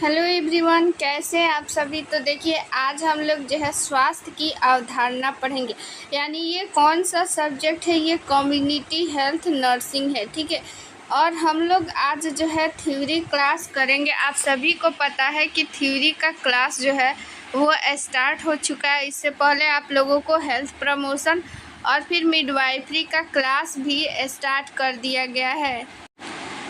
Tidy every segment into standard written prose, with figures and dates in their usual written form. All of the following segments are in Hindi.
हेलो एवरीवन, कैसे हैं आप सभी। तो देखिए, आज हम लोग जो है स्वास्थ्य की अवधारणा पढ़ेंगे। यानी ये कौन सा सब्जेक्ट है, ये कम्युनिटी हेल्थ नर्सिंग है। ठीक है, और हम लोग आज जो है थ्योरी क्लास करेंगे। आप सभी को पता है कि थ्योरी का क्लास जो है वो स्टार्ट हो चुका है। इससे पहले आप लोगों को हेल्थ प्रमोशन और फिर मिडवाइफरी का क्लास भी स्टार्ट कर दिया गया है।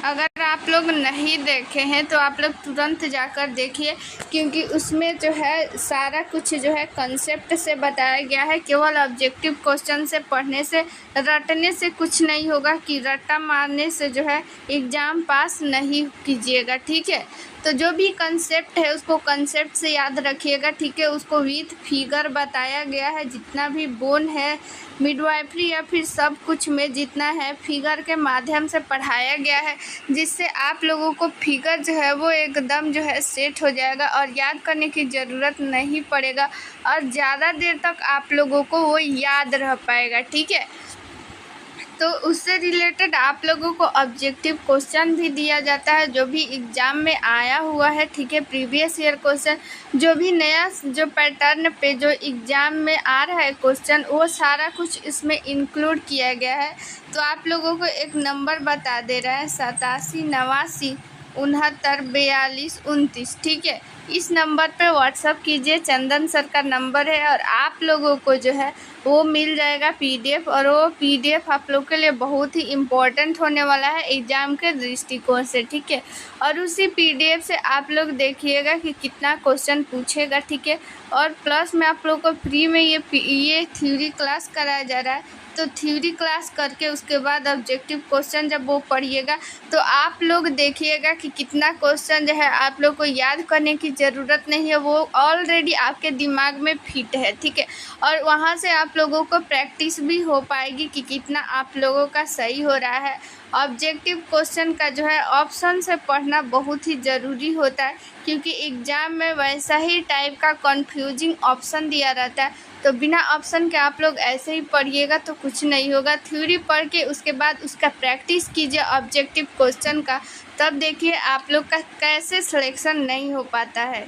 अगर आप लोग नहीं देखे हैं तो आप लोग तुरंत जाकर देखिए, क्योंकि उसमें जो है सारा कुछ जो है कंसेप्ट से बताया गया है। केवल ऑब्जेक्टिव क्वेश्चन से पढ़ने से, रटने से कुछ नहीं होगा कि रट्टा मारने से जो है एग्ज़ाम पास नहीं कीजिएगा। ठीक है, तो जो भी कंसेप्ट है उसको कंसेप्ट से याद रखिएगा। ठीक है, उसको विथ फिगर बताया गया है। जितना भी बोन है मिडवाइफरी या फिर सब कुछ में जितना है फिगर के माध्यम से पढ़ाया गया है, जिससे आप लोगों को फिगर जो है वो एकदम जो है सेट हो जाएगा और याद करने की ज़रूरत नहीं पड़ेगा और ज़्यादा देर तक आप लोगों को वो याद रह पाएगा। ठीक है, तो उससे रिलेटेड आप लोगों को ऑब्जेक्टिव क्वेश्चन भी दिया जाता है जो भी एग्ज़ाम में आया हुआ है। ठीक है, प्रीवियस ईयर क्वेश्चन, जो भी नया जो पैटर्न पे जो एग्ज़ाम में आ रहा है क्वेश्चन, वो सारा कुछ इसमें इंक्लूड किया गया है। तो आप लोगों को एक नंबर बता दे रहा है 87 89 69 42 29। ठीक है, इस नंबर पे व्हाट्सअप कीजिए। चंदन सर का नंबर है और आप लोगों को जो है वो मिल जाएगा पीडीएफ, और वो पीडीएफ आप लोग के लिए बहुत ही इम्पोर्टेंट होने वाला है एग्ज़ाम के दृष्टिकोण से। ठीक है, और उसी पीडीएफ से आप लोग देखिएगा कि कितना क्वेश्चन पूछेगा। ठीक है, और प्लस में आप लोग को फ्री में ये थ्योरी क्लास कराया जा रहा है। तो थ्योरी क्लास करके उसके बाद ऑब्जेक्टिव क्वेश्चन जब वो पढ़िएगा तो आप लोग देखिएगा कि कितना क्वेश्चन जो है आप लोग को याद करने की ज़रूरत नहीं है, वो ऑलरेडी आपके दिमाग में फिट है। ठीक है, और वहाँ से आप लोगों को प्रैक्टिस भी हो पाएगी कि कितना आप लोगों का सही हो रहा है। ऑब्जेक्टिव क्वेश्चन का जो है ऑप्शन से पढ़ना बहुत ही ज़रूरी होता है, क्योंकि एग्ज़ाम में वैसा ही टाइप का कन्फ्यूजिंग ऑप्शन दिया रहता है। तो बिना ऑप्शन के आप लोग ऐसे ही पढ़िएगा तो कुछ नहीं होगा। थ्योरी पढ़ के उसके बाद उसका प्रैक्टिस कीजिए ऑब्जेक्टिव क्वेश्चन का, तब देखिए आप लोग का कैसे सिलेक्शन नहीं हो पाता है।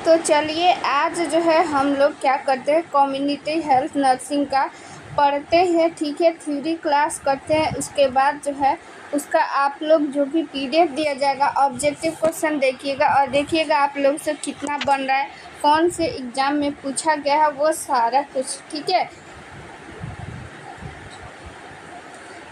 तो चलिए, आज जो है हम लोग क्या करते हैं, कम्युनिटी हेल्थ नर्सिंग का पढ़ते हैं। ठीक है, थ्योरी क्लास करते हैं, उसके बाद जो है उसका आप लोग जो भी पीडीएफ दिया जाएगा ऑब्जेक्टिव क्वेश्चन देखिएगा और देखिएगा आप लोग से कितना बन रहा है, कौन से एग्ज़ाम में पूछा गया है, वो सारा कुछ। ठीक है,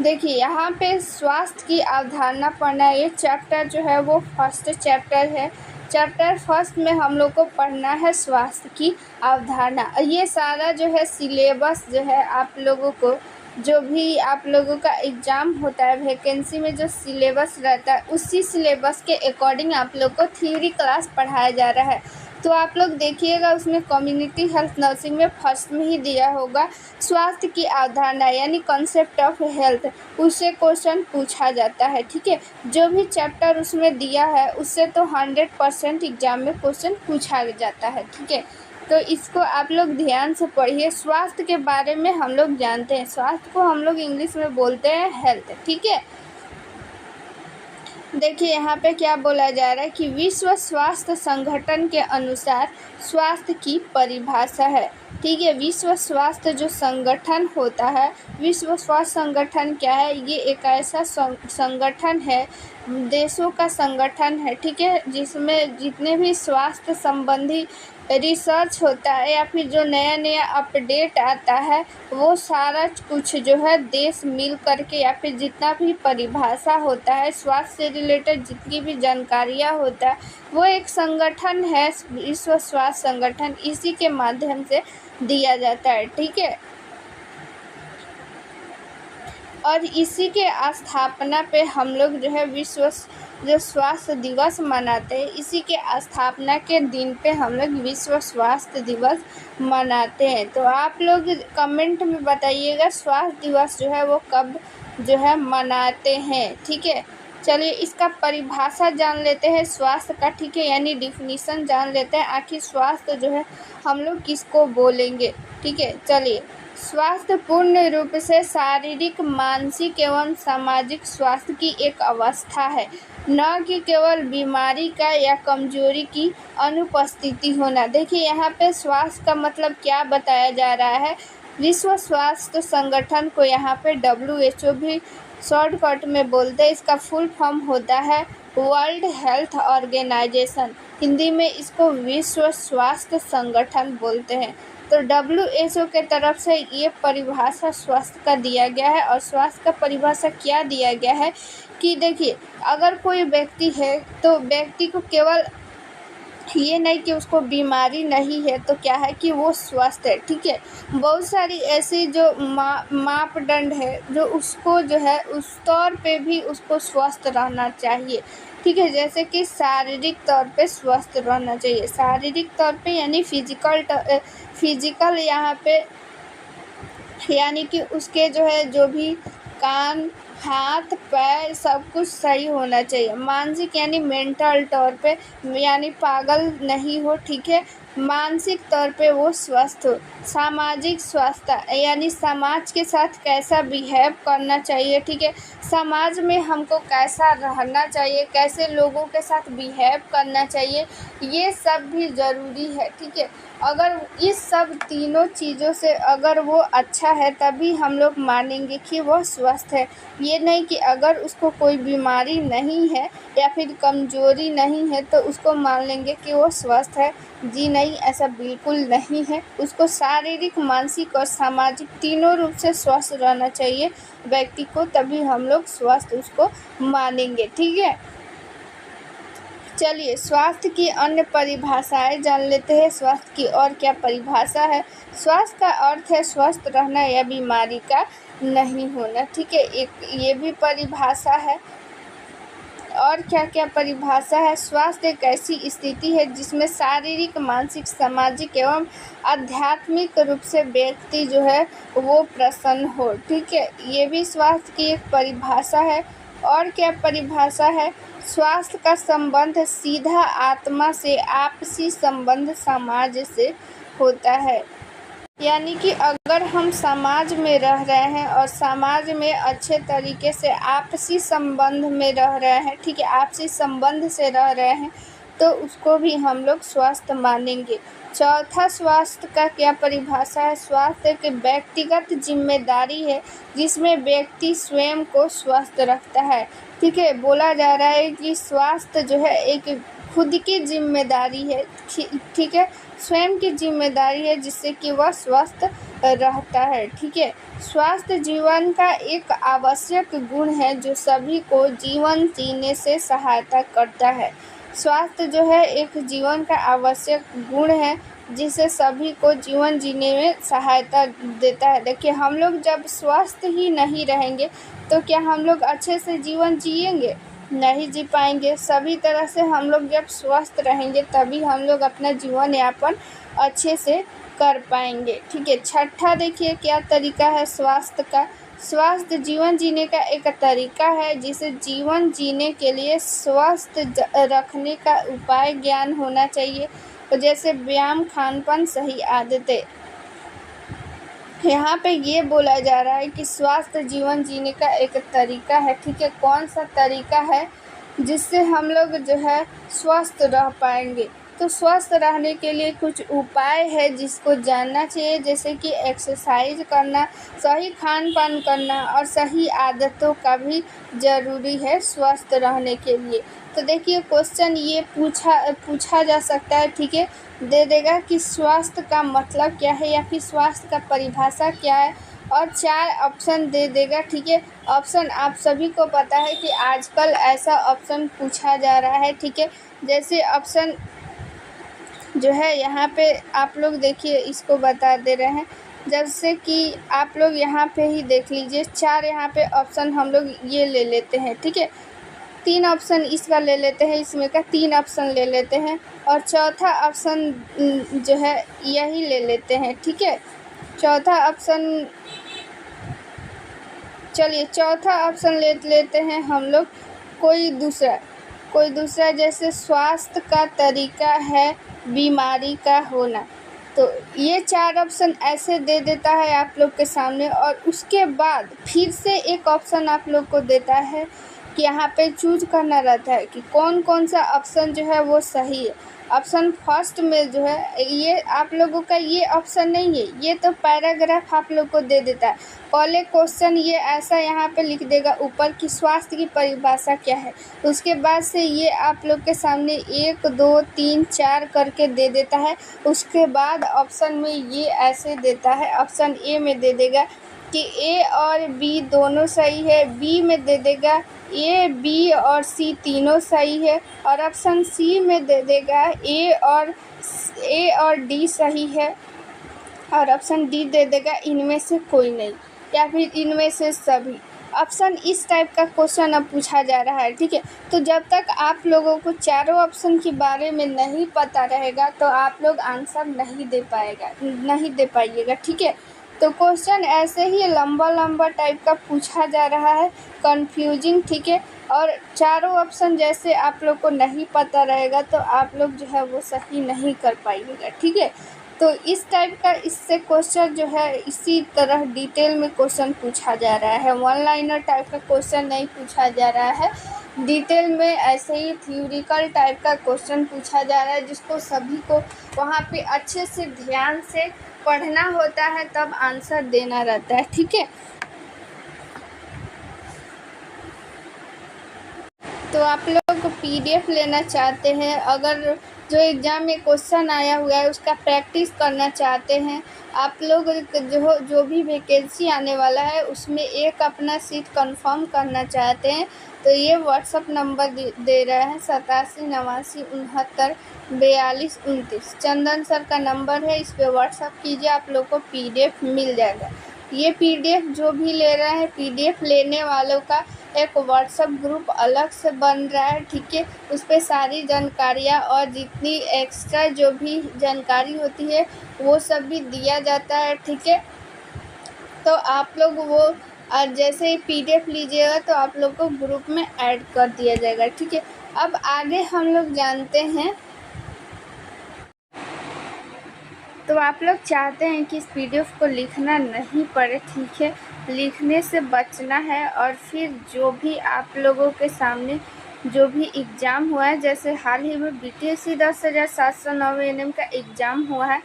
देखिए यहाँ पे स्वास्थ्य की अवधारणा पढ़ना है। ये चैप्टर जो है वो फर्स्ट चैप्टर है। चैप्टर फर्स्ट में हम लोग को पढ़ना है स्वास्थ्य की अवधारणा। ये सारा जो है सिलेबस जो है आप लोगों को, जो भी आप लोगों का एग्ज़ाम होता है वैकेंसी में जो सिलेबस रहता है, उसी सिलेबस के अकॉर्डिंग आप लोग को थ्योरी क्लास पढ़ाया जा रहा है। तो आप लोग देखिएगा उसमें कम्युनिटी हेल्थ नर्सिंग में फर्स्ट में ही दिया होगा स्वास्थ्य की अवधारणा, यानी कॉन्सेप्ट ऑफ हेल्थ, उससे क्वेश्चन पूछा जाता है। ठीक है, जो भी चैप्टर उसमें दिया है उससे तो 100% एग्जाम में क्वेश्चन पूछा जाता है। ठीक है, तो इसको आप लोग ध्यान से पढ़िए। स्वास्थ्य के बारे में हम लोग जानते हैं, स्वास्थ्य को हम लोग इंग्लिश में बोलते हैं हेल्थ। ठीक है, देखिए यहाँ पे क्या बोला जा रहा है कि विश्व स्वास्थ्य संगठन के अनुसार स्वास्थ्य की परिभाषा है। ठीक है, विश्व स्वास्थ्य जो संगठन होता है, विश्व स्वास्थ्य संगठन क्या है, ये एक ऐसा संगठन है, देशों का संगठन है। ठीक है, जिसमें जितने भी स्वास्थ्य संबंधी रिसर्च होता है या फिर जो नया नया अपडेट आता है, वो सारा कुछ जो है देश मिल करके या फिर जितना भी परिभाषा होता है स्वास्थ्य से रिलेटेड जितनी भी जानकारियाँ होता है, वो एक संगठन है, विश्व स्वास्थ्य संगठन, इसी के माध्यम से दिया जाता है। ठीक है, और इसी के स्थापना पे हम लोग जो है विश्व जो स्वास्थ्य दिवस मनाते हैं, इसी के स्थापना के दिन पे हम लोग विश्व स्वास्थ्य दिवस मनाते हैं। तो आप लोग कमेंट में बताइएगा स्वास्थ्य दिवस जो है वो कब जो है मनाते हैं। ठीक है, चलिए इसका परिभाषा जान लेते हैं स्वास्थ्य का। ठीक है, यानी डिफिनीसन जान लेते हैं, आखिर स्वास्थ्य जो है हम लोग किसको बोलेंगे। ठीक है, चलिए, स्वास्थ्य पूर्ण रूप से शारीरिक, मानसिक एवं सामाजिक स्वास्थ्य की एक अवस्था है। न कि केवल बीमारी का या कमजोरी की अनुपस्थिति होना। देखिए यहाँ पे स्वास्थ्य का मतलब क्या बताया जा रहा है। विश्व स्वास्थ्य संगठन को यहाँ पे WHO भी शॉर्टकट में बोलते हैं। इसका फुल फॉर्म होता है वर्ल्ड हेल्थ ऑर्गेनाइजेशन। हिंदी में इसको विश्व स्वास्थ्य संगठन बोलते हैं। तो WHO के तरफ से ये परिभाषा स्वास्थ्य का दिया गया है। और स्वास्थ्य का परिभाषा क्या दिया गया है कि देखिए, अगर कोई व्यक्ति है तो व्यक्ति को केवल ये नहीं कि उसको बीमारी नहीं है तो क्या है कि वो स्वस्थ है, ठीक है। बहुत सारी ऐसी जो मापदंड है जो उसको जो है उस तौर पे भी उसको स्वस्थ रहना चाहिए, ठीक है। जैसे कि शारीरिक तौर पे स्वस्थ रहना चाहिए। शारीरिक तौर पे यानी फिजिकल यहाँ पे यानी कि उसके जो है जो भी कान, हाथ, पैर सब कुछ सही होना चाहिए। मानसिक यानी मेंटल तौर पे यानी पागल नहीं हो, ठीक है। मानसिक तौर पे वो स्वस्थ हो। सामाजिक स्वास्थ्य यानी समाज के साथ कैसा बिहेव करना चाहिए, ठीक है। समाज में हमको कैसा रहना चाहिए, कैसे लोगों के साथ बिहेव करना चाहिए, ये सब भी ज़रूरी है, ठीक है। अगर इस सब तीनों चीज़ों से अगर वो अच्छा है तभी हम लोग मानेंगे कि वो स्वस्थ है। ये नहीं कि अगर उसको कोई बीमारी नहीं है या फिर कमजोरी नहीं है तो उसको मान लेंगे कि वो स्वस्थ है। जी नहीं, ऐसा बिल्कुल नहीं है। उसको शारीरिक, मानसिक और सामाजिक तीनों रूप से स्वस्थ रहना चाहिए व्यक्ति को, तभी हम लोग स्वस्थ उसको मानेंगे, ठीक है। चलिए स्वास्थ्य की अन्य परिभाषाएं जान लेते हैं। स्वास्थ्य की और क्या परिभाषा है। स्वास्थ्य का अर्थ है स्वस्थ रहना या बीमारी का नहीं होना, ठीक है। एक ये भी परिभाषा है। और क्या क्या परिभाषा है। स्वास्थ्य एक ऐसी स्थिति है जिसमें शारीरिक, मानसिक, सामाजिक एवं आध्यात्मिक रूप से व्यक्ति जो है वो प्रसन्न हो, ठीक है। ये भी स्वास्थ्य की एक परिभाषा है। और क्या परिभाषा है। स्वास्थ्य का संबंध सीधा आत्मा से, आपसी संबंध समाज से होता है। यानी कि अगर हम समाज में रह रहे हैं और समाज में अच्छे तरीके से आपसी संबंध में रह रहे हैं, ठीक है, आपसी संबंध से रह रहे हैं तो उसको भी हम लोग स्वास्थ्य मानेंगे। चौथा स्वास्थ्य का क्या परिभाषा है। स्वास्थ्य एक व्यक्तिगत जिम्मेदारी है जिसमें व्यक्ति स्वयं को स्वस्थ रखता है, ठीक है। बोला जा रहा है कि स्वास्थ्य जो है एक खुद की जिम्मेदारी है, ठीक है, स्वयं की जिम्मेदारी है जिससे कि वह स्वस्थ रहता है, ठीक है। स्वास्थ्य जीवन का एक आवश्यक गुण है जो सभी को जीवन जीने से सहायता करता है। स्वास्थ्य जो है एक जीवन का आवश्यक गुण है जिससे सभी को जीवन जीने में सहायता देता है। देखिए, हम लोग जब स्वस्थ ही नहीं रहेंगे तो क्या हम लोग अच्छे से जीवन जिएंगे? नहीं जी पाएंगे। सभी तरह से हम लोग जब स्वस्थ रहेंगे तभी हम लोग अपना जीवन यापन अच्छे से कर पाएंगे, ठीक है। छठा देखिए क्या तरीका है स्वास्थ्य का। स्वास्थ्य जीवन जीने का एक तरीका है जिसे जीवन जीने के लिए स्वस्थ रखने का उपाय ज्ञान होना चाहिए, जैसे व्यायाम, खानपान, सही आदतें। यहाँ पे ये बोला जा रहा है कि स्वास्थ्य जीवन जीने का एक तरीका है, ठीक है। कौन सा तरीका है जिससे हम लोग जो है स्वस्थ रह पाएंगे। तो स्वस्थ रहने के लिए कुछ उपाय है जिसको जानना चाहिए, जैसे कि एक्सरसाइज करना, सही खान पान करना और सही आदतों का भी ज़रूरी है स्वस्थ रहने के लिए। तो देखिए क्वेश्चन ये पूछा जा सकता है, ठीक है, दे देगा कि स्वास्थ्य का मतलब क्या है या फिर स्वास्थ्य का परिभाषा क्या है, और 4 ऑप्शन दे देगा, ठीक है। ऑप्शन आप सभी को पता है कि आजकल ऐसा ऑप्शन पूछा जा रहा है, ठीक है। जैसे ऑप्शन जो है यहाँ पे आप लोग देखिए इसको बता दे रहे हैं, जैसे कि आप लोग यहाँ पे ही देख लीजिए 4 यहाँ पे ऑप्शन हम लोग ये ले लेते हैं, ठीक है। 3 ऑप्शन इसका ले लेते हैं, इसमें का 3 ऑप्शन ले लेते हैं और चौथा ऑप्शन जो है यही ले लेते हैं, ठीक है। चौथा ऑप्शन, चलिए चौथा ऑप्शन ले लेते हैं हम लोग कोई दूसरा जैसे स्वास्थ्य का तरीका है बीमारी का होना। तो ये 4 ऑप्शन ऐसे दे देता है आप लोग के सामने, और उसके बाद फिर से एक ऑप्शन आप लोग को देता है कि यहाँ पे चूज करना रहता है कि कौन कौन सा ऑप्शन जो है वो सही है। ऑप्शन फर्स्ट में जो है ये आप लोगों का ये ऑप्शन नहीं है, ये तो पैराग्राफ आप लोग को दे देता है। पहले क्वेश्चन ये ऐसा यहाँ पे लिख देगा ऊपर कि स्वास्थ्य की परिभाषा क्या है। उसके बाद से ये आप लोग के सामने 1 2 3 4 करके दे देता है। उसके बाद ऑप्शन में ये ऐसे देता है, ऑप्शन ए में दे देगा कि ए और बी दोनों सही है, बी में दे देगा ए बी और सी तीनों सही है, और ऑप्शन सी में दे देगा ए और डी सही है, और ऑप्शन डी दे देगा इनमें से कोई नहीं या फिर इनमें से सभी। ऑप्शन इस टाइप का क्वेश्चन अब पूछा जा रहा है, ठीक है। तो जब तक आप लोगों को चारों ऑप्शन के बारे में नहीं पता रहेगा तो आप लोग आंसर नहीं दे पाइएगा, ठीक है। तो क्वेश्चन ऐसे ही लंबा लंबा टाइप का पूछा जा रहा है, कंफ्यूजिंग, ठीक है। और चारों ऑप्शन जैसे आप लोग को नहीं पता रहेगा तो आप लोग जो है वो सही नहीं कर पाइएगा, ठीक है। तो इस टाइप का इससे क्वेश्चन जो है इसी तरह डिटेल में क्वेश्चन पूछा जा रहा है, वन लाइनर टाइप का क्वेश्चन नहीं पूछा जा रहा है। डिटेल में ऐसे ही थ्योरिकल टाइप का क्वेश्चन पूछा जा रहा है, जिसको सभी को वहाँ पे अच्छे से ध्यान से पढ़ना होता है, तब आंसर देना रहता है, ठीक है। तो आप लोग पीडीएफ लेना चाहते हैं, अगर जो एग्ज़ाम में क्वेश्चन आया हुआ है उसका प्रैक्टिस करना चाहते हैं, आप लोग जो भी वैकेंसी आने वाला है उसमें एक अपना सीट कंफर्म करना चाहते हैं, तो ये व्हाट्सअप नंबर दे रहे हैं 8789694229। चंदन सर का नंबर है, इस पर व्हाट्सअप कीजिए, आप लोग को पीडीएफ मिल जाएगा। ये पीडीएफ जो भी ले रहे हैं, पीडीएफ लेने वालों का एक व्हाट्सएप ग्रुप अलग से बन रहा है, ठीक है। उस पर सारी जानकारियाँ और जितनी एक्स्ट्रा जो भी जानकारी होती है वो सब भी दिया जाता है, ठीक है। तो आप लोग वो जैसे ही पीडीएफ लीजिएगा तो आप लोग को ग्रुप में ऐड कर दिया जाएगा, ठीक है। अब आगे हम लोग जानते हैं, तो आप लोग चाहते हैं कि इस पीडीएफ को लिखना नहीं पड़े, ठीक है, लिखने से बचना है, और फिर जो भी आप लोगों के सामने जो भी एग्ज़ाम हुआ है, जैसे हाल ही में बीटीएससी 10,709 एनएम का एग्ज़ाम हुआ है,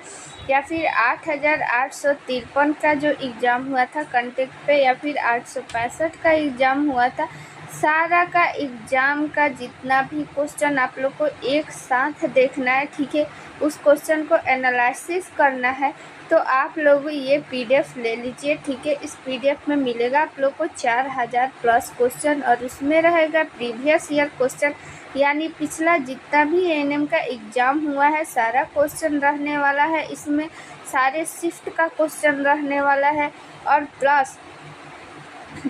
या फिर 8,853 का जो एग्ज़ाम हुआ था कंटेक्ट पे, या फिर 865 का एग्ज़ाम हुआ था, सारा का एग्ज़ाम का जितना भी क्वेश्चन आप लोग को एक साथ देखना है, ठीक है। उस क्वेश्चन को एनालिसिस करना है, तो आप लोग ये पीडीएफ ले लीजिए, ठीक है। इस पीडीएफ में मिलेगा आप लोग को 4000 प्लस क्वेश्चन, और उसमें रहेगा प्रीवियस ईयर क्वेश्चन, यानी पिछला जितना भी एएनएम का एग्ज़ाम हुआ है सारा क्वेश्चन रहने वाला है इसमें, सारे शिफ्ट का क्वेश्चन रहने वाला है, और प्लस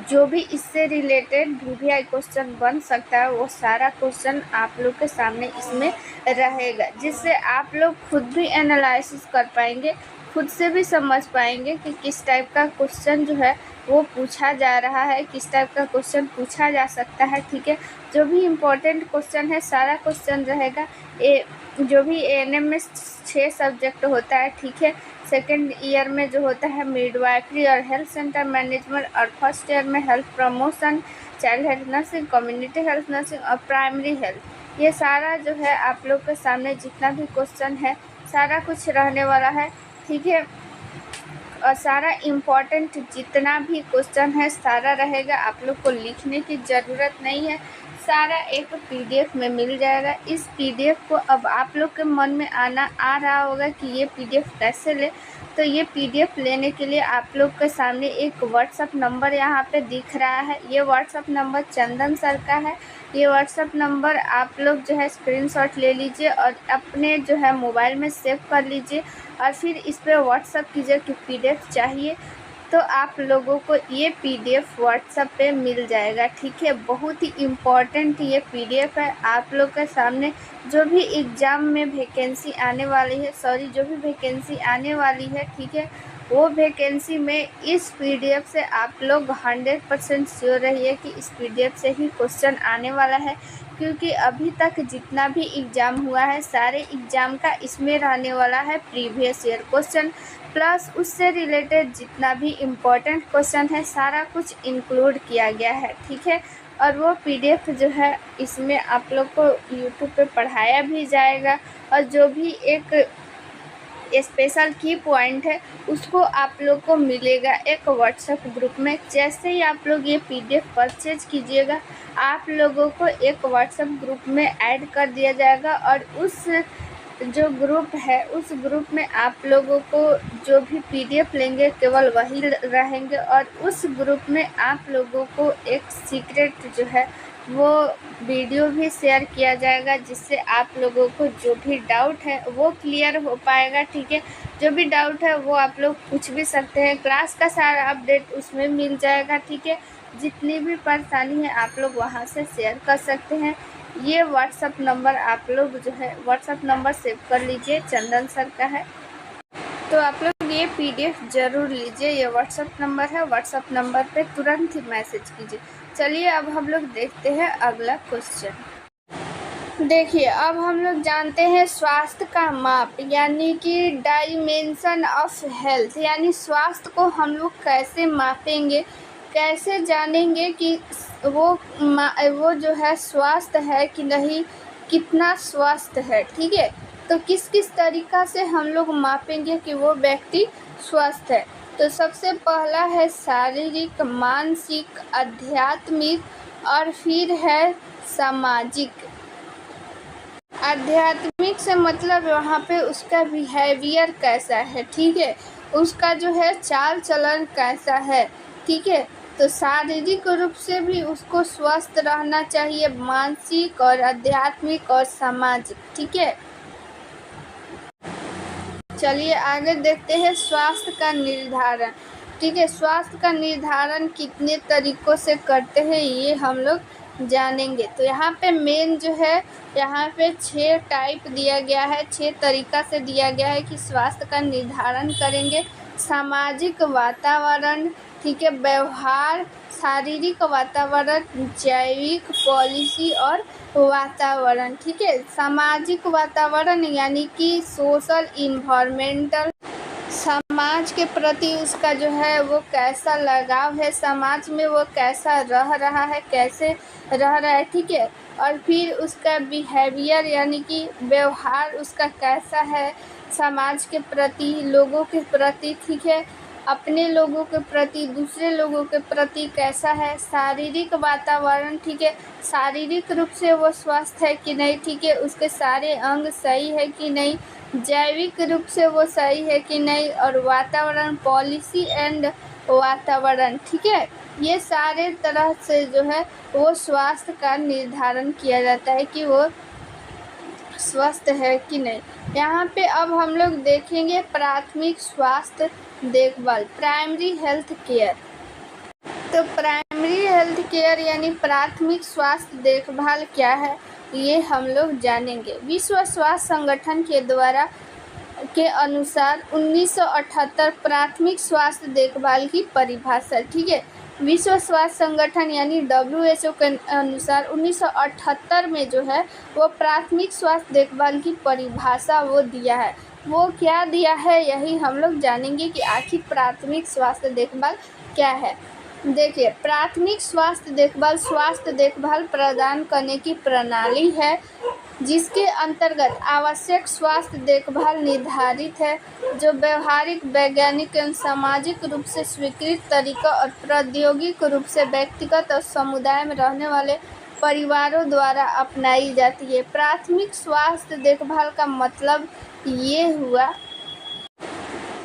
जो भी इससे रिलेटेड वीवीआई क्वेश्चन बन सकता है वो सारा क्वेश्चन आप लोग के सामने इसमें रहेगा, जिससे आप लोग खुद भी एनालिसिस कर पाएंगे, खुद से भी समझ पाएंगे कि किस टाइप का क्वेश्चन जो है वो पूछा जा रहा है, किस टाइप का क्वेश्चन पूछा जा सकता है, ठीक है। जो भी इम्पोर्टेंट क्वेश्चन है सारा क्वेश्चन रहेगा। जो भी एएनएम में 6 सब्जेक्ट होता है, ठीक है। सेकेंड ईयर में जो होता है मिडवाइफरी और हेल्थ सेंटर मैनेजमेंट, और फर्स्ट ईयर में health promotion, child health nursing, community health nursing और प्राइमरी हेल्थ, ये सारा जो है आप लोग के सामने जितना भी क्वेश्चन है सारा कुछ रहने वाला है, ठीक है। और सारा इम्पोर्टेंट जितना भी क्वेश्चन है सारा रहेगा, आप लोग को लिखने की ज़रूरत नहीं है, सारा एक पीडीएफ में मिल जाएगा। इस पीडीएफ को अब आप लोग के मन में आ रहा होगा कि ये पीडीएफ कैसे ले, तो ये पीडीएफ लेने के लिए आप लोग के सामने एक व्हाट्सअप नंबर यहाँ पे दिख रहा है, ये व्हाट्सअप नंबर चंदन सर का है। ये व्हाट्सअप नंबर आप लोग जो है स्क्रीनशॉट ले लीजिए और अपने जो है मोबाइल में सेव कर लीजिए, और फिर इस पर व्हाट्सअप कीजिए कि पीडीएफ चाहिए, तो आप लोगों को ये पीडीएफ व्हाट्सएप पे मिल जाएगा, ठीक है। बहुत ही इम्पॉर्टेंट ये पीडीएफ है, आप लोग के सामने जो भी एग्ज़ाम में वैकेंसी आने वाली है, ठीक है, वो वैकेंसी में इस पीडीएफ से आप लोग 100% श्योर रहिए कि इस पीडीएफ से ही क्वेश्चन आने वाला है, क्योंकि अभी तक जितना भी एग्ज़ाम हुआ है सारे एग्ज़ाम का इसमें रहने वाला है प्रीवियस ईयर क्वेश्चन, प्लस उससे रिलेटेड जितना भी इम्पोर्टेंट क्वेश्चन है सारा कुछ इंक्लूड किया गया है, ठीक है। और वो PDF जो है इसमें आप लोग को यूट्यूब पे पढ़ाया भी जाएगा, और जो भी एक स्पेशल की पॉइंट है उसको आप लोग को मिलेगा एक व्हाट्सएप ग्रुप में। जैसे ही आप लोग ये PDF परचेज कीजिएगा, आप लोगों को एक व्हाट्सएप ग्रुप में ऐड कर दिया जाएगा, और उस जो ग्रुप है उस ग्रुप में आप लोगों को जो भी PDF लेंगे केवल वही रहेंगे, और उस ग्रुप में आप लोगों को एक सीक्रेट जो है वो वीडियो भी शेयर किया जाएगा, जिससे आप लोगों को जो भी डाउट है वो क्लियर हो पाएगा। ठीक है, जो भी डाउट है वो आप लोग पूछ भी सकते हैं, क्लास का सारा अपडेट उसमें मिल जाएगा। ठीक है, जितनी भी परेशानी है आप लोग वहां से शेयर कर सकते हैं। ये व्हाट्सअप नंबर आप लोग जो है व्हाट्सअप नंबर सेव कर लीजिए, चंदन सर का है, तो आप लोग ये PDF ज़रूर लीजिए। ये व्हाट्सअप नंबर है, व्हाट्सअप नंबर पे तुरंत ही मैसेज कीजिए। चलिए अब हम लोग देखते हैं अगला क्वेश्चन। देखिए, अब हम लोग जानते हैं स्वास्थ्य का माप यानी कि डायमेंशन ऑफ हेल्थ, यानी स्वास्थ्य को हम लोग कैसे मापेंगे, कैसे जानेंगे कि वो जो है स्वस्थ है कि नहीं, कितना स्वस्थ है। ठीक है, तो किस किस तरीक़ा से हम लोग मापेंगे कि वो व्यक्ति स्वस्थ है। तो सबसे पहला है शारीरिक, मानसिक, आध्यात्मिक और फिर है सामाजिक। आध्यात्मिक से मतलब वहाँ पे उसका बिहेवियर कैसा है, ठीक है, उसका जो है चाल चलन कैसा है। ठीक है, तो शारीरिक रूप से भी उसको स्वस्थ रहना चाहिए, मानसिक और आध्यात्मिक और सामाजिक। ठीक है, चलिए आगे देखते हैं स्वास्थ्य का निर्धारण। ठीक है, स्वास्थ्य का निर्धारण कितने तरीक़ों से करते हैं ये हम लोग जानेंगे। तो यहाँ पे मेन जो है यहाँ पे 6 टाइप दिया गया है, 6 तरीक़ा से दिया गया है कि स्वास्थ्य का निर्धारण करेंगे। सामाजिक वातावरण, ठीक है, व्यवहार, शारीरिक वातावरण, जैविक, पॉलिसी और वातावरण। ठीक है, सामाजिक वातावरण यानी कि सोशल इन्वायरमेंटल, समाज के प्रति उसका जो है वो कैसा लगाव है, समाज में वो कैसा रह रहा है, कैसे रह रहा है। ठीक है, और फिर उसका बिहेवियर यानी कि व्यवहार उसका कैसा है समाज के प्रति, लोगों के प्रति। ठीक है, अपने लोगों के प्रति, दूसरे लोगों के प्रति कैसा है। शारीरिक वातावरण, ठीक है, शारीरिक रूप से वो स्वस्थ है कि नहीं, ठीक है, उसके सारे अंग सही है कि नहीं, जैविक रूप से वो सही है कि नहीं, और वातावरण, पॉलिसी एंड वातावरण। ठीक है, ये सारे तरह से जो है वो स्वास्थ्य का निर्धारण किया जाता है कि वो स्वस्थ है कि नहीं। यहाँ पे अब हम लोग देखेंगे प्राथमिक स्वास्थ्य देखभाल, प्राइमरी हेल्थ केयर। तो प्राइमरी हेल्थ केयर यानी प्राथमिक स्वास्थ्य देखभाल क्या है ये हम लोग जानेंगे। विश्व स्वास्थ्य संगठन के द्वारा के अनुसार 1978 प्राथमिक स्वास्थ्य देखभाल की परिभाषा। ठीक है, विश्व स्वास्थ्य संगठन यानी WHO के अनुसार 1978 में जो है वो प्राथमिक स्वास्थ्य देखभाल की परिभाषा वो दिया है। वो क्या दिया है यही हम लोग जानेंगे कि आखिर प्राथमिक स्वास्थ्य देखभाल क्या है। देखिए, प्राथमिक स्वास्थ्य देखभाल प्रदान करने की प्रणाली है जिसके अंतर्गत आवश्यक स्वास्थ्य देखभाल निर्धारित है, जो व्यवहारिक, वैज्ञानिक एवं सामाजिक रूप से स्वीकृत तरीका और प्रौद्योगिक रूप से व्यक्तिगत और समुदाय में रहने वाले परिवारों द्वारा अपनाई जाती है। प्राथमिक स्वास्थ्य देखभाल का मतलब ये हुआ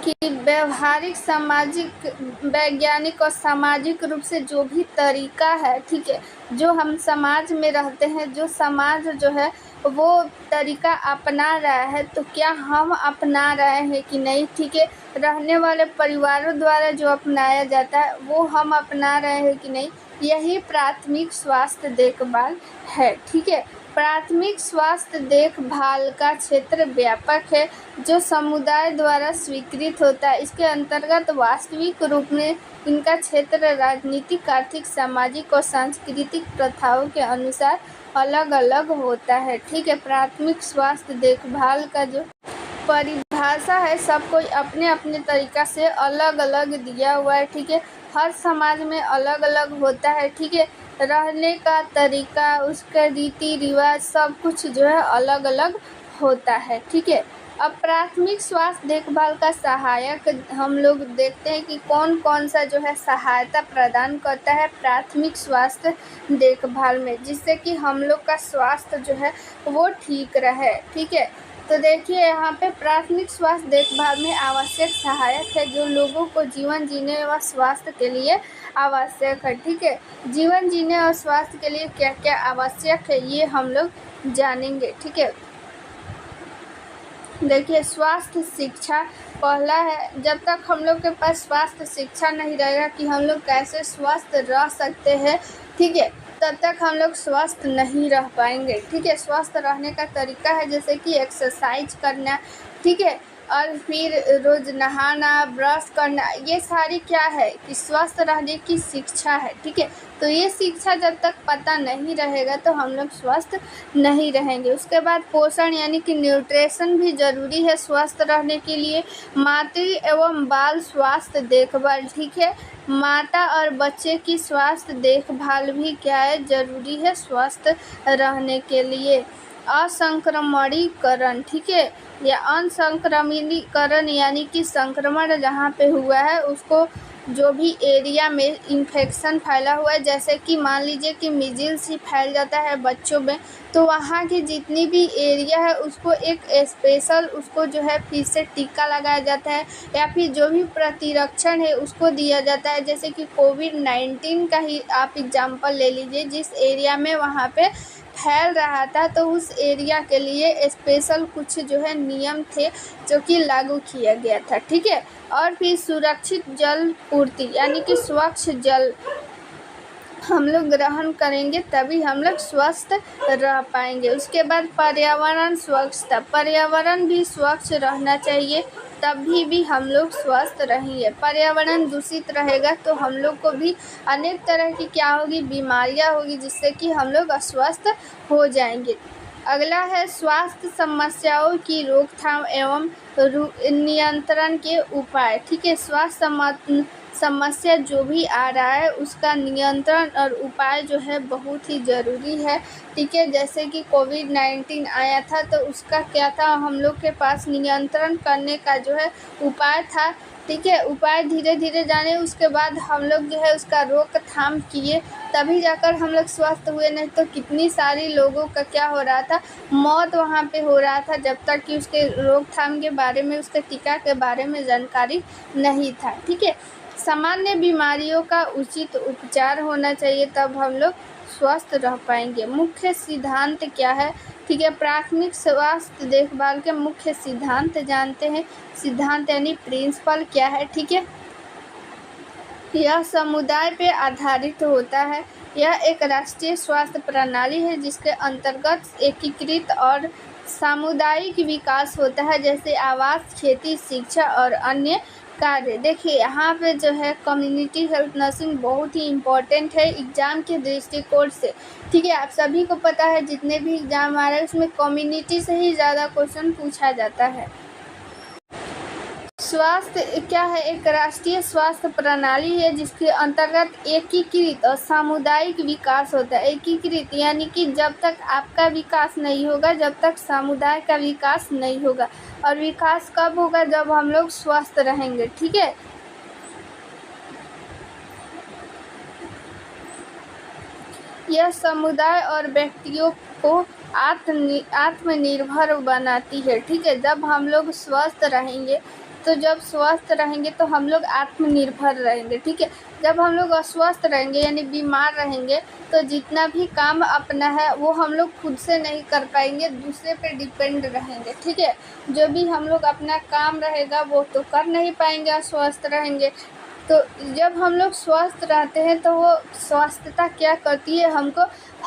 कि व्यवहारिक, सामाजिक, वैज्ञानिक और सामाजिक रूप से जो भी तरीका है, ठीक है, जो हम समाज में रहते हैं, जो समाज जो है वो तरीका अपना रहा है, तो क्या हम अपना रहे हैं कि नहीं। ठीक है, रहने वाले परिवारों द्वारा जो अपनाया जाता है वो हम अपना रहे हैं कि नहीं, यही प्राथमिक स्वास्थ्य देखभाल है। ठीक है, प्राथमिक स्वास्थ्य देखभाल का क्षेत्र व्यापक है जो समुदाय द्वारा स्वीकृत होता है। इसके अंतर्गत वास्तविक रूप में इनका क्षेत्र राजनीतिक, आर्थिक, सामाजिक और सांस्कृतिक प्रथाओं के अनुसार अलग अलग होता है। ठीक है, प्राथमिक स्वास्थ्य देखभाल का जो परिभाषा है सब कोई अपने अपने तरीका से अलग अलग दिया हुआ है। ठीक है, हर समाज में अलग अलग होता है। ठीक है, रहने का तरीका, उसका रीति रिवाज सब कुछ जो है अलग अलग होता है। ठीक है, अब प्राथमिक स्वास्थ्य देखभाल का सहायक हम लोग देखते हैं कि कौन कौन सा जो है सहायता प्रदान करता है प्राथमिक स्वास्थ्य देखभाल में, जिससे कि हम लोग का स्वास्थ्य जो है वो ठीक रहे। ठीक है, तो देखिए यहाँ पे प्राथमिक स्वास्थ्य देखभाल में आवश्यक सहायक है जो लोगों को जीवन जीने व स्वास्थ्य के लिए आवश्यक है। ठीक है, जीवन जीने और स्वास्थ्य के लिए क्या क्या आवश्यक है ये हम लोग जानेंगे। ठीक है, देखिए स्वास्थ्य शिक्षा पहला है। जब तक हम लोग के पास स्वास्थ्य शिक्षा नहीं रहेगा कि हम लोग कैसे स्वस्थ रह सकते हैं, ठीक है, तब तक हम लोग स्वस्थ नहीं रह पाएंगे। ठीक है, स्वस्थ रहने का तरीका है जैसे कि एक्सरसाइज करना, ठीक है, और फिर रोज़ नहाना, ब्रश करना, ये सारी क्या है कि स्वस्थ रहने की शिक्षा है। ठीक है, तो ये शिक्षा जब तक पता नहीं रहेगा तो हम लोग स्वस्थ नहीं रहेंगे। उसके बाद पोषण यानी कि न्यूट्रिशन भी ज़रूरी है स्वस्थ रहने के लिए। मातृ एवं बाल स्वास्थ्य देखभाल, ठीक है, माता और बच्चे की स्वास्थ्य देखभाल भी क्या है, ज़रूरी है स्वस्थ रहने के लिए। असंक्रमणीकरण, ठीक है, या असंक्रमणीकरण यानी कि संक्रमण जहाँ पे हुआ है उसको, जो भी एरिया में इन्फेक्शन फैला हुआ है, जैसे कि मान लीजिए कि मीज़ल्स ही फैल जाता है बच्चों में, तो वहाँ की जितनी भी एरिया है उसको एक स्पेशल उसको जो है फिर से टीका लगाया जाता है या फिर जो भी प्रतिरक्षण है उसको दिया जाता है। जैसे कि कोविड-19 का ही आप एग्जांपल ले लीजिए, जिस एरिया में वहाँ पे फैल रहा था तो उस एरिया के लिए स्पेशल कुछ जो है नियम थे जो कि लागू किया गया था। ठीक है, और फिर सुरक्षित जल पूर्ति यानी कि स्वच्छ जल हम लोग ग्रहण करेंगे तभी हम लोग स्वस्थ रह पाएंगे। उसके बाद पर्यावरण स्वच्छता, पर्यावरण भी स्वच्छ रहना चाहिए तभी भी हम लोग स्वस्थ रहेंगे। पर्यावरण दूषित रहेगा तो हम लोग को भी अनेक तरह की क्या होगी, बीमारियां होगी, जिससे कि हम लोग अस्वस्थ हो जाएंगे। अगला है स्वास्थ्य समस्याओं की रोकथाम एवं नियंत्रण के उपाय। ठीक है, स्वास्थ्य समस्या जो भी आ रहा है उसका नियंत्रण और उपाय जो है बहुत ही ज़रूरी है। ठीक है, जैसे कि कोविड-19 आया था तो उसका क्या था, हम लोग के पास नियंत्रण करने का जो है उपाय था। ठीक है, उपाय धीरे धीरे जाने, उसके बाद हम लोग जो है उसका रोकथाम किए तभी जाकर हम लोग स्वस्थ हुए, नहीं तो कितनी सारी लोगों का क्या हो रहा था, मौत वहाँ पे हो रहा था, जब तक कि उसके रोकथाम के बारे में, उसके टीका के बारे में जानकारी नहीं था। ठीक है, सामान्य बीमारियों का उचित उपचार होना चाहिए तब हम लोग स्वस्थ रह पाएंगे। मुख्य सिद्धांत क्या है, ठीक है, प्राथमिक स्वास्थ्य देखभाल के मुख्य सिद्धांत जानते हैं। सिद्धांत यानी प्रिंसिपल क्या है, ठीक है, यह समुदाय पे आधारित होता है। यह एक राष्ट्रीय स्वास्थ्य प्रणाली है जिसके अंतर्गत एकीकृत और सामुदायिक विकास होता है, जैसे आवास, खेती, शिक्षा और अन्य कार्य। देखिए यहाँ पे जो है कम्युनिटी हेल्थ नर्सिंग बहुत ही इम्पोर्टेंट है एग्ज़ाम के दृष्टिकोण से। ठीक है, आप सभी को पता है जितने भी एग्ज़ाम आ रहे हैं उसमें कम्युनिटी से ही ज़्यादा क्वेश्चन पूछा जाता है। स्वास्थ्य क्या है, एक राष्ट्रीय स्वास्थ्य प्रणाली है जिसके अंतर्गत एकीकृत और सामुदायिक विकास होता है। एकीकृत यानी कि जब तक आपका विकास नहीं होगा, जब तक समुदाय का विकास नहीं होगा, और विकास कब होगा, जब हम लोग स्वस्थ रहेंगे। ठीक है, यह समुदाय और व्यक्तियों को आत्मनिर्भर बनाती है। ठीक है, जब हम लोग स्वस्थ रहेंगे तो जब स्वस्थ रहेंगे तो हम लोग आत्मनिर्भर रहेंगे। ठीक है, जब हम लोग अस्वस्थ रहेंगे यानी बीमार रहेंगे तो जितना भी काम अपना है वो हम लोग खुद से नहीं कर पाएंगे, दूसरे पे डिपेंड रहेंगे। ठीक है, जो भी हम लोग अपना काम रहेगा वो तो कर नहीं पाएंगे, अस्वस्थ रहेंगे। तो जब हम लोग स्वस्थ रहते हैं तो वो स्वस्थता क्या करती है, हमको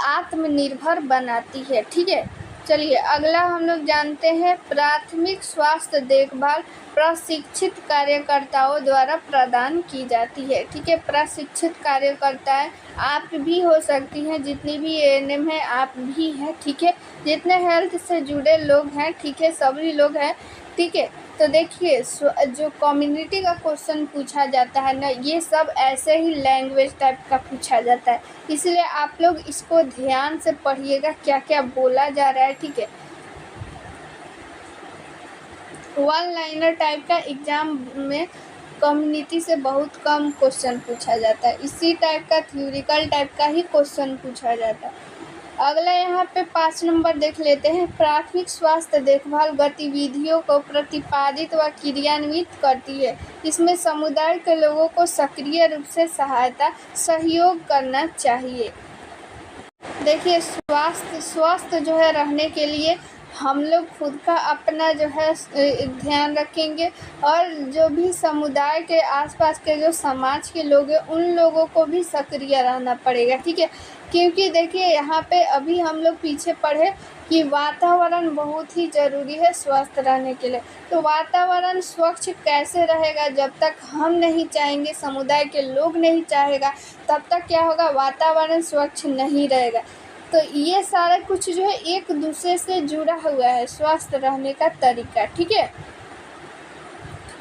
आत्मनिर्भर बनाती है। ठीक है, चलिए अगला हम लोग जानते हैं प्राथमिक स्वास्थ्य देखभाल प्रशिक्षित कार्यकर्ताओं द्वारा प्रदान की जाती है। ठीक है, प्रशिक्षित कार्यकर्ता है, आप भी हो सकती हैं, जितनी भी एएनएम है आप भी हैं। ठीक है, जितने हेल्थ से जुड़े लोग हैं, ठीक है, सभी लोग हैं, ठीक है। तो देखिए जो कम्युनिटी का क्वेश्चन पूछा जाता है ना, ये सब ऐसे ही लैंग्वेज टाइप का पूछा जाता है, इसलिए आप लोग इसको ध्यान से पढ़िएगा क्या क्या बोला जा रहा है, ठीक है। वन लाइनर टाइप का एग्जाम में कम्युनिटी से बहुत कम क्वेश्चन पूछा जाता है, इसी टाइप का थ्योरिकल टाइप का ही क्वेश्चन पूछा जाता है। अगला यहाँ पे 5 नंबर देख लेते हैं। प्राथमिक स्वास्थ्य देखभाल गतिविधियों को प्रतिपादित व क्रियान्वित करती है। इसमें समुदाय के लोगों को सक्रिय रूप से सहायता सहयोग करना चाहिए। देखिए स्वस्थ जो है रहने के लिए हम लोग खुद का अपना जो है ध्यान रखेंगे, और जो भी समुदाय के आसपास के जो समाज के लोग हैं उन लोगों को भी सक्रिय रहना पड़ेगा, ठीक है। क्योंकि देखिए यहाँ पे अभी हम लोग पीछे पढ़े कि वातावरण बहुत ही ज़रूरी है स्वस्थ रहने के लिए। तो वातावरण स्वच्छ कैसे रहेगा, जब तक हम नहीं चाहेंगे, समुदाय के लोग नहीं चाहेगा, तब तक क्या होगा, वातावरण स्वच्छ नहीं रहेगा। तो ये सारा कुछ जो है एक दूसरे से जुड़ा हुआ है स्वस्थ रहने का तरीका, ठीक है।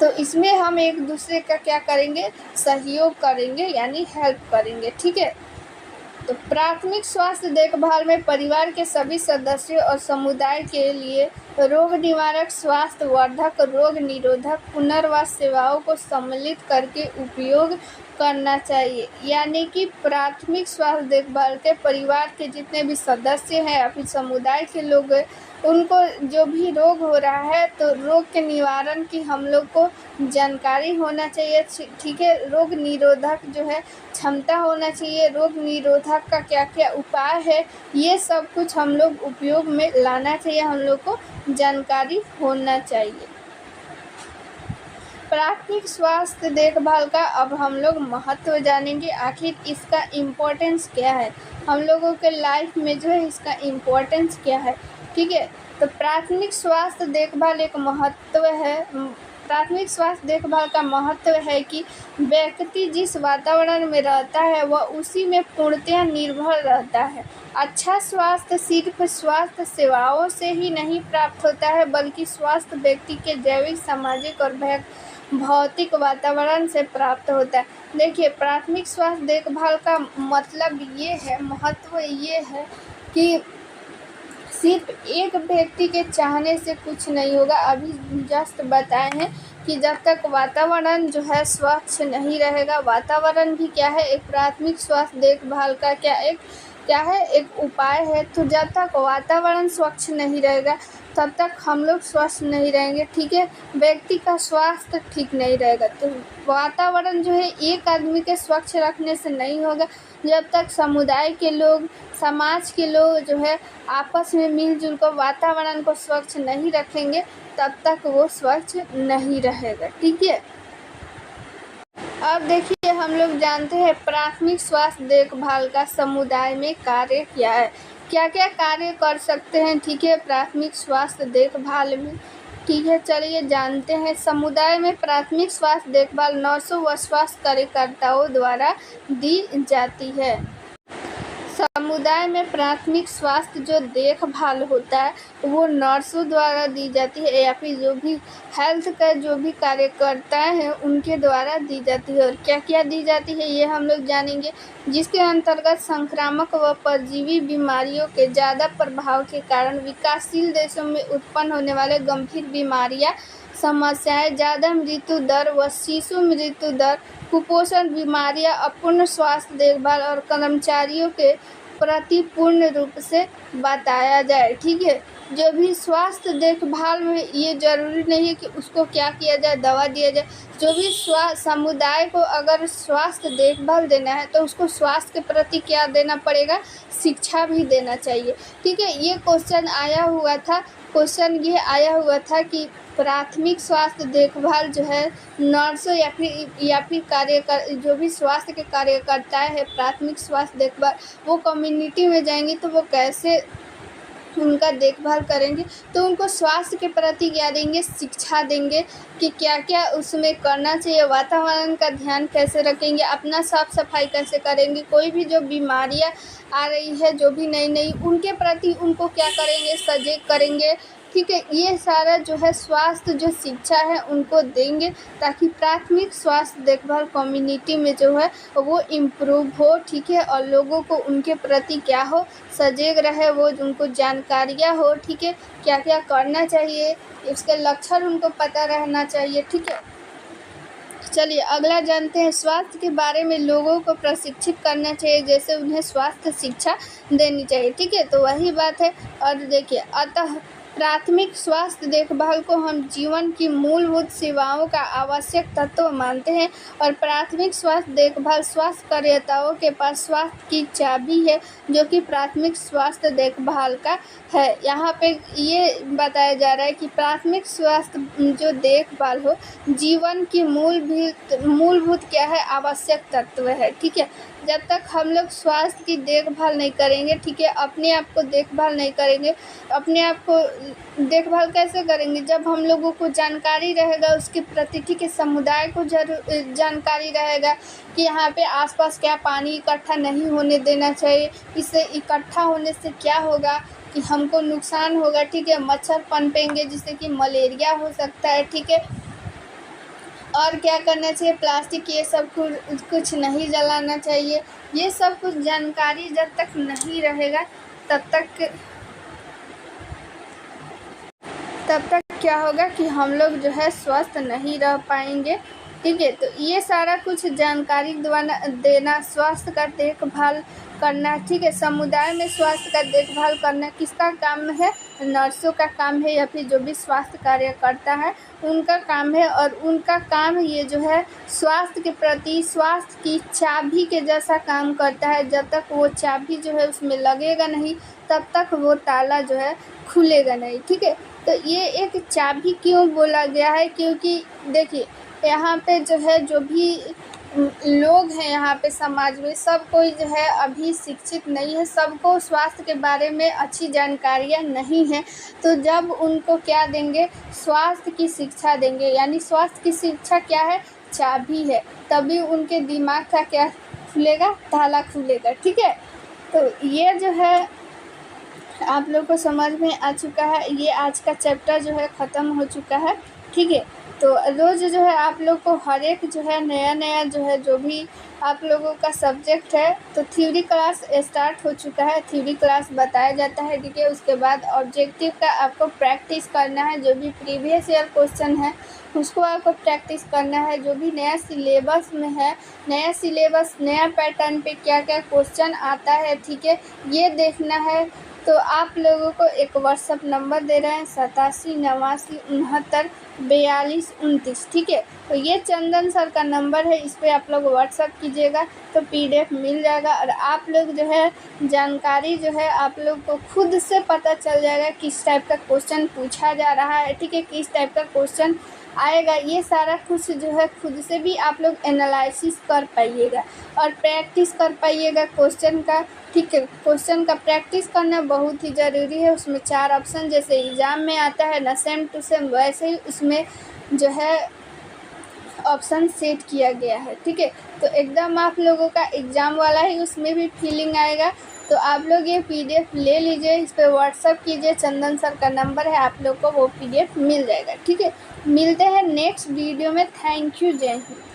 तो इसमें हम एक दूसरे का क्या करेंगे, सहयोग करेंगे, यानी हेल्प करेंगे, ठीक है। तो प्राथमिक स्वास्थ्य देखभाल में परिवार के सभी सदस्यों और समुदाय के लिए रोग निवारक, स्वास्थ्य वर्धक, रोग निरोधक पुनर्वास सेवाओं को सम्मिलित करके उपयोग करना चाहिए। यानी कि प्राथमिक स्वास्थ्य देखभाल के परिवार के जितने भी सदस्य हैं या फिर समुदाय के लोग हैं, उनको जो भी रोग हो रहा है तो रोग के निवारण की हम लोग को जानकारी होना चाहिए, ठीक है। रोग निरोधक जो है क्षमता होना चाहिए, रोग निरोधक का क्या क्या उपाय है, ये सब कुछ हम लोग उपयोग में लाना चाहिए, हम लोग को जानकारी होना चाहिए। प्राथमिक स्वास्थ्य देखभाल का अब हम लोग महत्व जानेंगे, आखिर इसका इम्पोर्टेंस क्या है, हम लोगों के लाइफ में जो है इसका इम्पोर्टेंस क्या है, ठीक है। तो प्राथमिक स्वास्थ्य देखभाल एक महत्व है, प्राथमिक स्वास्थ्य देखभाल का महत्व है कि व्यक्ति जिस वातावरण में रहता है वह उसी में पूर्णतः निर्भर रहता है। अच्छा स्वास्थ्य सिर्फ स्वास्थ्य सेवाओं से ही नहीं प्राप्त होता है, बल्कि स्वास्थ्य व्यक्ति के जैविक, सामाजिक और भौतिक वातावरण से प्राप्त होता है। देखिए प्राथमिक स्वास्थ्य देखभाल का मतलब ये है, महत्व ये है कि सिर्फ एक व्यक्ति के चाहने से कुछ नहीं होगा। अभी जस्ट बताए हैं कि जब तक वातावरण जो है स्वच्छ नहीं रहेगा, वातावरण भी क्या है, एक प्राथमिक स्वास्थ्य देखभाल का क्या है एक उपाय है। तो जब तक वातावरण स्वच्छ नहीं रहेगा तब तक हम लोग स्वस्थ नहीं रहेंगे, ठीक है। व्यक्ति का स्वास्थ्य ठीक नहीं रहेगा, तो वातावरण जो है एक आदमी के स्वच्छ रखने से नहीं होगा। जब तक समुदाय के लोग, समाज के लोग जो है आपस में मिलजुल कर वातावरण को स्वच्छ नहीं रखेंगे, तब तक वो स्वच्छ नहीं रहेगा, ठीक है। अब देखिए हम लोग जानते हैं प्राथमिक स्वास्थ्य देखभाल का समुदाय में कार्य क्या है, क्या क्या कार्य कर सकते हैं, ठीक है, प्राथमिक स्वास्थ्य देखभाल में, ठीक है। चलिए जानते हैं। समुदाय में प्राथमिक स्वास्थ्य देखभाल नर्सों व स्वास्थ्य कार्यकर्ताओं द्वारा दी जाती है। समुदाय में प्राथमिक स्वास्थ्य जो देखभाल होता है वो नर्सों द्वारा दी जाती है, या फिर जो भी हेल्थ का जो भी कार्यकर्ता हैं उनके द्वारा दी जाती है। और क्या क्या दी जाती है ये हम लोग जानेंगे, जिसके अंतर्गत संक्रामक व परजीवी बीमारियों के ज़्यादा प्रभाव के कारण विकासशील देशों में उत्पन्न होने वाले गंभीर बीमारियाँ, समस्याएं, ज़्यादा मृत्यु दर व शिशु मृत्यु दर, कुपोषण, बीमारियां, अपूर्ण स्वास्थ्य देखभाल और कर्मचारियों के प्रति पूर्ण रूप से बताया जाए, ठीक है। जो भी स्वास्थ्य देखभाल में ये ज़रूरी नहीं है कि उसको क्या किया जाए, दवा दिया जाए। जो भी समुदाय को अगर स्वास्थ्य देखभाल देना है तो उसको स्वास्थ्य के प्रति क्या देना पड़ेगा, शिक्षा भी देना चाहिए, ठीक है। ये क्वेश्चन आया हुआ था, क्वेश्चन ये आया हुआ था कि प्राथमिक स्वास्थ्य देखभाल जो है नर्सों या फिर जो भी स्वास्थ्य के कार्यकर्ता है, प्राथमिक स्वास्थ्य देखभाल वो कम्युनिटी में जाएंगे तो वो कैसे उनका देखभाल करेंगे, तो उनको स्वास्थ्य के प्रति क्या देंगे, शिक्षा देंगे कि क्या क्या उसमें करना चाहिए, वातावरण का ध्यान कैसे रखेंगे, अपना साफ सफाई कैसे करेंगे, कोई भी जो बीमारियां आ रही है जो भी नई उनके प्रति उनको क्या करेंगे, सजग करेंगे, ठीक है। ये सारा जो है स्वास्थ्य जो शिक्षा है उनको देंगे, ताकि प्राथमिक स्वास्थ्य देखभाल कम्युनिटी में जो है वो इम्प्रूव हो, ठीक है। और लोगों को उनके प्रति क्या हो, सजग रहे, वो उनको जानकारियाँ हो, ठीक है, क्या क्या करना चाहिए, इसके लक्षण उनको पता रहना चाहिए, ठीक है। चलिए अगला जानते हैं। स्वास्थ्य के बारे में लोगों को प्रशिक्षित करना चाहिए, जैसे उन्हें स्वास्थ्य शिक्षा देनी चाहिए, ठीक है। तो वही बात है। और देखिए, अतः प्राथमिक स्वास्थ्य देखभाल को हम जीवन की मूलभूत सेवाओं का आवश्यक तत्व मानते हैं, और प्राथमिक स्वास्थ्य देखभाल स्वास्थ्य कार्यकर्ताओं के पास स्वास्थ्य की चाबी है, जो कि प्राथमिक स्वास्थ्य देखभाल का है। यहाँ पे ये बताया जा रहा है कि प्राथमिक स्वास्थ्य जो देखभाल हो जीवन की मूलभूत क्या है, आवश्यक तत्व है, ठीक है। जब तक हम लोग स्वास्थ्य की देखभाल नहीं करेंगे, ठीक है, अपने आप को देखभाल नहीं करेंगे, अपने आप को देखभाल कैसे करेंगे, जब हम लोगों को जानकारी रहेगा उसके प्रति, ठीक है, समुदाय को जानकारी रहेगा कि यहाँ पे आसपास क्या पानी इकट्ठा नहीं होने देना चाहिए, इससे इकट्ठा होने से क्या होगा कि हमको नुकसान होगा, ठीक है, मच्छर पनपेंगे जिससे कि मलेरिया हो सकता है, ठीक है। और क्या करना चाहिए, प्लास्टिक ये सब कुछ नहीं जलाना चाहिए। ये सब कुछ जानकारी जब तक नहीं रहेगा तब तक क्या होगा कि हम लोग जो है स्वस्थ नहीं रह पाएंगे, ठीक है। तो ये सारा कुछ जानकारी देना, स्वास्थ्य का देखभाल करना, ठीक है। समुदाय में स्वास्थ्य का देखभाल करना किसका काम है, नर्सों का काम है, या फिर जो भी स्वास्थ्य कार्यकर्ता है उनका काम है। और उनका काम ये जो है स्वास्थ्य के प्रति, स्वास्थ्य की चाबी के जैसा काम करता है। जब तक वो चाबी जो है उसमें लगेगा नहीं तब तक वो ताला जो है खुलेगा नहीं, ठीक है। तो ये एक चाबी क्यों बोला गया है, क्योंकि देखिए यहाँ पे जो है जो भी लोग हैं यहाँ पे समाज में, सब कोई जो है अभी शिक्षित नहीं है, सबको स्वास्थ्य के बारे में अच्छी जानकारियाँ नहीं हैं। तो जब उनको क्या देंगे, स्वास्थ्य की शिक्षा देंगे, यानी स्वास्थ्य की शिक्षा क्या है, चाबी है, तभी उनके दिमाग का क्या खुलेगा, ताला खुलेगा, ठीक है। तो ये जो है आप लोग को समझ में आ चुका है। ये आज का चैप्टर जो है ख़त्म हो चुका है, ठीक है। तो रोज़ जो है आप लोग को हर एक जो है नया जो है जो भी आप लोगों का सब्जेक्ट है, तो थ्योरी क्लास स्टार्ट हो चुका है, थ्योरी क्लास बताया जाता है, ठीक है। उसके बाद ऑब्जेक्टिव का आपको प्रैक्टिस करना है, जो भी प्रीवियस ईयर क्वेश्चन है उसको आपको प्रैक्टिस करना है। जो भी नया सिलेबस में है, नया सिलेबस, नया पैटर्न पे क्या क्या क्वेश्चन आता है, ठीक है, ये देखना है। तो आप लोगों को एक व्हाट्सअप नंबर दे रहे हैं 8789694229, ठीक है। तो ये चंदन सर का नंबर है, इस पर आप लोग व्हाट्सअप कीजिएगा तो PDF मिल जाएगा। और आप लोग जो है जानकारी जो है आप लोग को खुद से पता चल जाएगा किस टाइप का क्वेश्चन पूछा जा रहा है, ठीक है, किस टाइप का क्वेश्चन आएगा। ये सारा कुछ जो है खुद से भी आप लोग एनालिसिस कर पाइएगा और प्रैक्टिस कर पाइएगा क्वेश्चन का, ठीक है। क्वेश्चन का प्रैक्टिस करना बहुत ही ज़रूरी है। उसमें 4 ऑप्शन जैसे एग्ज़ाम में आता है ना, सेम टू सेम वैसे ही उसमें जो है ऑप्शन सेट किया गया है, ठीक है। तो एकदम आप लोगों का एग्ज़ाम वाला ही उसमें भी फीलिंग आएगा। तो आप लोग ये PDF ले लीजिए, इस पर व्हाट्सअप कीजिए, चंदन सर का नंबर है, आप लोग को वो PDF मिल जाएगा, ठीक है। मिलते हैं नेक्स्ट वीडियो में। थैंक यू, जय हिंद।